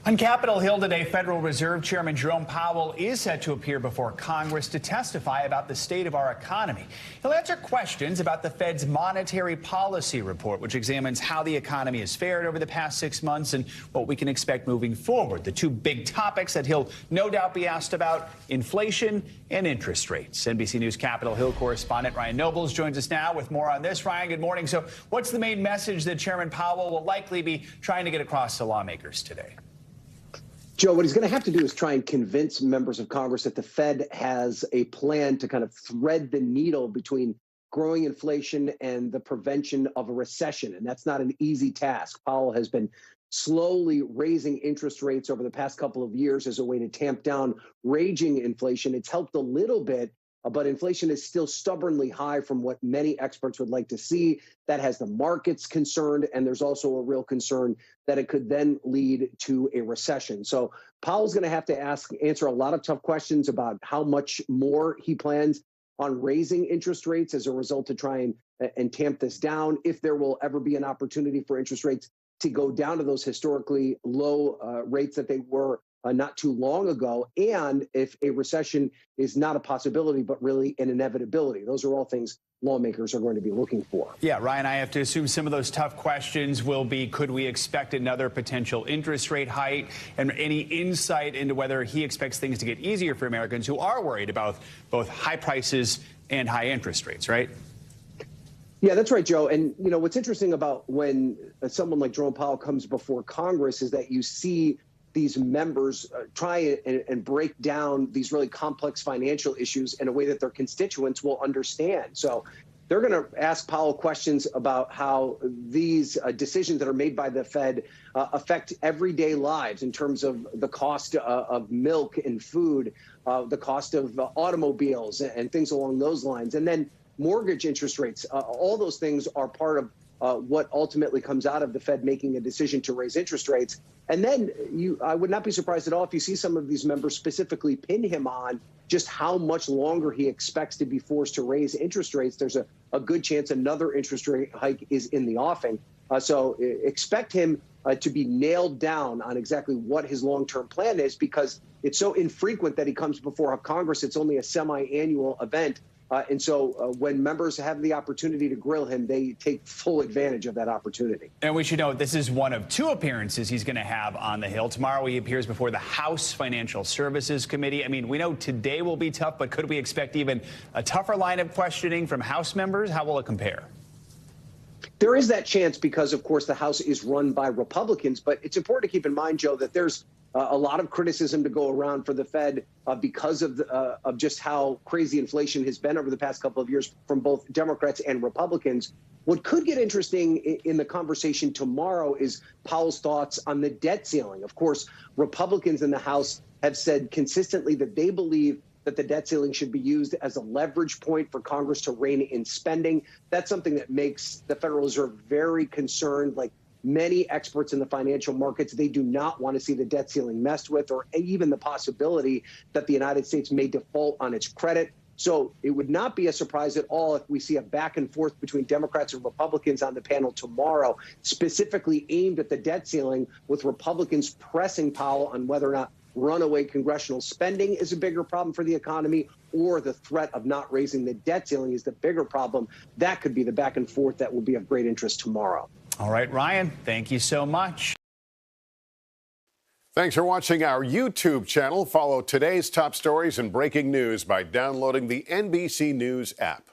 On Capitol Hill today, Federal Reserve Chairman Jerome Powell is set to appear before Congress to testify about the state of our economy. He'll answer questions about the Fed's monetary policy report, which examines how the economy has fared over the past 6 months and what we can expect moving forward. The two big topics that he'll no doubt be asked about: inflation and interest rates. NBC News Capitol Hill correspondent Ryan Nobles joins us now with more on this. Ryan, good morning. So what's the main message that Chairman Powell will likely be trying to get across to lawmakers today? Joe, what he's going to have to do is try and convince members of Congress that the Fed has a plan to kind of thread the needle between growing inflation and the prevention of a recession. And that's not an easy task. Powell has been slowly raising interest rates over the past couple of years as a way to tamp down raging inflation. It's helped a little bit, but inflation is still stubbornly high from what many experts would like to see. That has the markets concerned, and there's also a real concern that it could then lead to a recession. So Powell's going to have to answer a lot of tough questions about how much more he plans on raising interest rates as a result to try and tamp this down, if there will ever be an opportunity for interest rates to go down to those historically low rates that they were not too long ago, and if a recession is not a possibility, but really an inevitability. Those are all things lawmakers are going to be looking for. Yeah, Ryan, I have to assume some of those tough questions will be, could we expect another potential interest rate hike? And any insight into whether he expects things to get easier for Americans who are worried about both high prices and high interest rates, right? Yeah, that's right, Joe. And, you know, what's interesting about when someone like Jerome Powell comes before Congress is that you see these members try and break down these really complex financial issues in a way that their constituents will understand. So they're going to ask Powell questions about how these decisions that are made by the Fed affect everyday lives in terms of the cost of milk and food, the cost of automobiles and things along those lines. And then mortgage interest rates, all those things are part of what ultimately comes out of the Fed making a decision to raise interest rates. And then I would not be surprised at all if you see some of these members specifically pin him on just how much longer he expects to be forced to raise interest rates. There's a good chance another interest rate hike is in the offing. So expect him to be nailed down on exactly what his long-term plan is, because it's so infrequent that he comes before Congress. It's only a semi-annual event. And so when members have the opportunity to grill him, they take full advantage of that opportunity. And we should note this is one of two appearances he's going to have on the Hill. Tomorrow he appears before the House Financial Services Committee. I mean, we know today will be tough, but could we expect even a tougher line of questioning from House members? How will it compare? There is that chance because, of course, the House is run by Republicans. But it's important to keep in mind, Joe, that there's a lot of criticism to go around for the Fed because of just how crazy inflation has been over the past couple of years from both Democrats and Republicans. What could get interesting in the conversation tomorrow is Powell's thoughts on the debt ceiling. Of course, Republicans in the House have said consistently that they believe that the debt ceiling should be used as a leverage point for Congress to rein in spending. That's something that makes the Federal Reserve very concerned. Like many experts in the financial markets, they do not want to see the debt ceiling messed with, or even the possibility that the United States may default on its credit. So it would not be a surprise at all if we see a back and forth between Democrats and Republicans on the panel tomorrow, specifically aimed at the debt ceiling, with Republicans pressing Powell on whether or not runaway congressional spending is a bigger problem for the economy, or the threat of not raising the debt ceiling is the bigger problem. That could be the back and forth that will be of great interest tomorrow. All right, Ryan, thank you so much. Thanks for watching our YouTube channel. Follow today's top stories and breaking news by downloading the NBC News app.